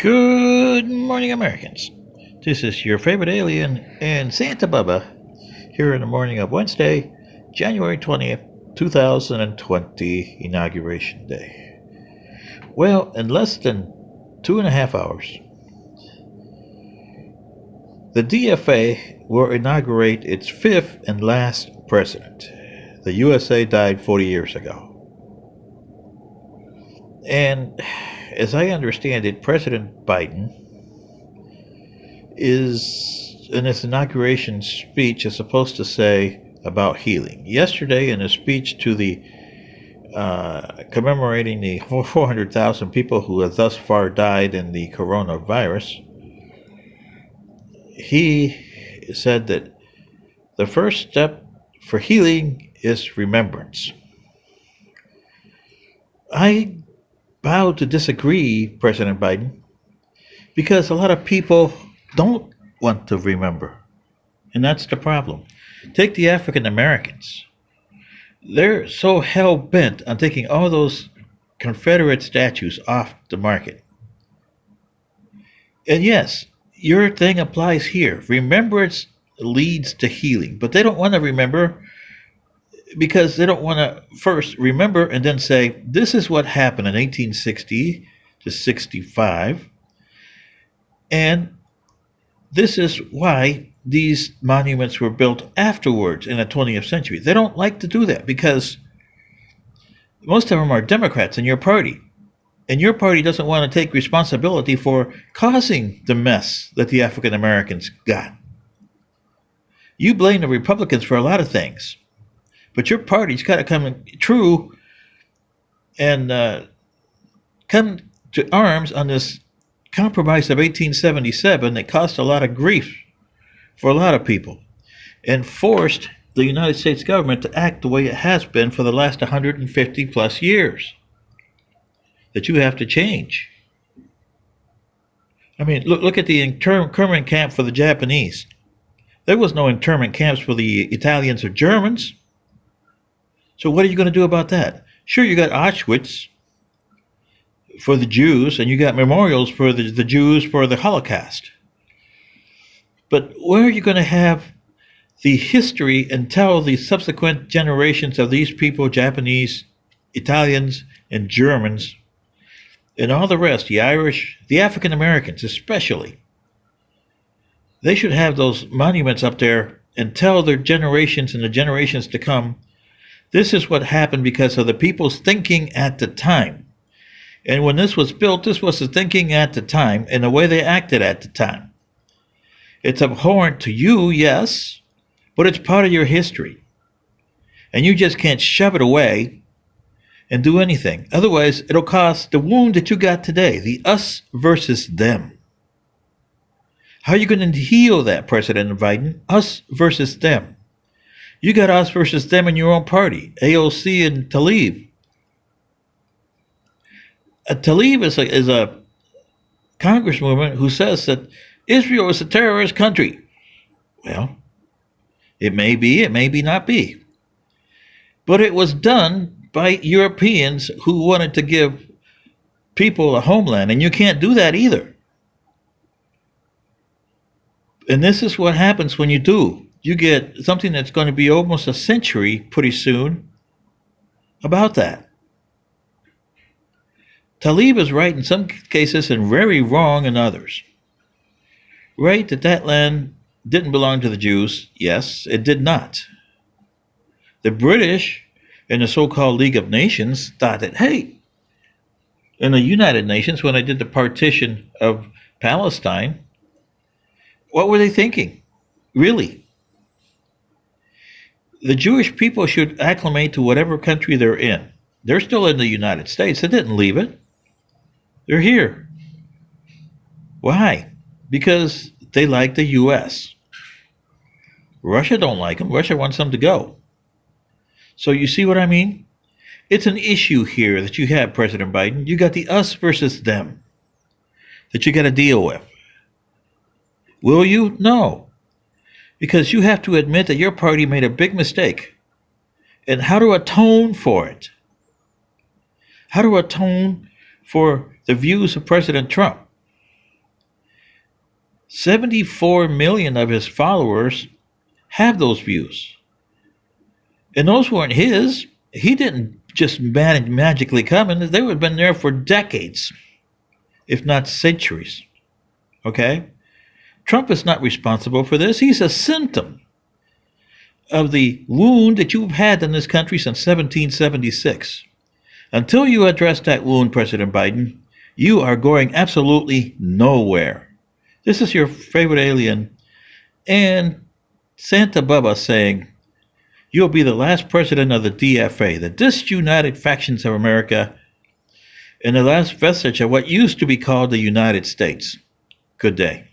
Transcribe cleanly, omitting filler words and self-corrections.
Good morning, Americans. This is your favorite alien and Santa Bubba here in the morning of Wednesday, January 20th, 2020, Inauguration Day. Well, in less than 2.5 hours, the DFA will inaugurate its fifth and last president. The USA died 40 years ago. And as I understand it, President Biden is, in his inauguration speech, is supposed to say about healing. Yesterday, in a speech to the commemorating the 400,000 people who have thus far died in the coronavirus, he said that the first step for healing is remembrance. I bow to disagree, President Biden, because a lot of people don't want to remember. And that's the problem. Take the African Americans. They're so hell bent on taking all those Confederate statues off the market. And yes, your thing applies here. Remembrance leads to healing, but they don't want to remember because they don't want to first remember and then say, this is what happened in 1860 to 65, and this is why these monuments were built afterwards in the 20th century. They don't like to do that because most of them are Democrats in your party, and your party doesn't want to take responsibility for causing the mess that the African Americans got. You blame the Republicans for a lot of things, but your party's got to come true and come to arms on this compromise of 1877 that caused a lot of grief for a lot of people and forced the United States government to act the way it has been for the last 150 plus years. That you have to change. I mean, look at the internment camp for the Japanese. There was no internment camps for the Italians or Germans. So what are you going to do about that? Sure, you got Auschwitz for the Jews, and you got memorials for the Jews for the Holocaust. But where are you going to have the history and tell the subsequent generations of these people, Japanese, Italians, and Germans, and all the rest, the Irish, the African Americans especially? They should have those monuments up there and tell their generations and the generations to come, this is what happened because of the people's thinking at the time. And when this was built, this was the thinking at the time and the way they acted at the time. It's abhorrent to you, yes, but it's part of your history. And you just can't shove it away and do anything. Otherwise, it'll cause the wound that you got today, the us versus them. How are you going to heal that, President Biden? Us versus them. You got us versus them in your own party, AOC and Tlaib. Tlaib is a congresswoman who says that Israel is a terrorist country. Well, it may be not be. But it was done by Europeans who wanted to give people a homeland, and you can't do that either. And this is what happens when you do. You get something that's going to be almost a century pretty soon about that. Tlaib is right in some cases and very wrong in others. Right that that land didn't belong to the Jews. Yes, it did not. The British and the so-called League of Nations thought that, hey, in the United Nations, when they did the partition of Palestine, what were they thinking? Really? The Jewish people should acclimate to whatever country they're in. They're still in the United States. They didn't leave it. They're here. Why? Because they like the U.S. Russia don't like them. Russia wants them to go. So you see what I mean? It's an issue here that you have, President Biden. You got the us versus them that you got to deal with. Will you? No. Because you have to admit that your party made a big mistake. And how to atone for it. How to atone for the views of President Trump. 74 million of his followers have those views. And those weren't his. He didn't just magically come in. They would have been there for decades, if not centuries. Okay? Trump is not responsible for this. He's a symptom of the wound that you've had in this country since 1776. Until you address that wound, President Biden, you are going absolutely nowhere. This is your favorite alien and Santa Baba saying, you'll be the last president of the DFA, the Disunited Factions of America, and the last vestige of what used to be called the United States. Good day.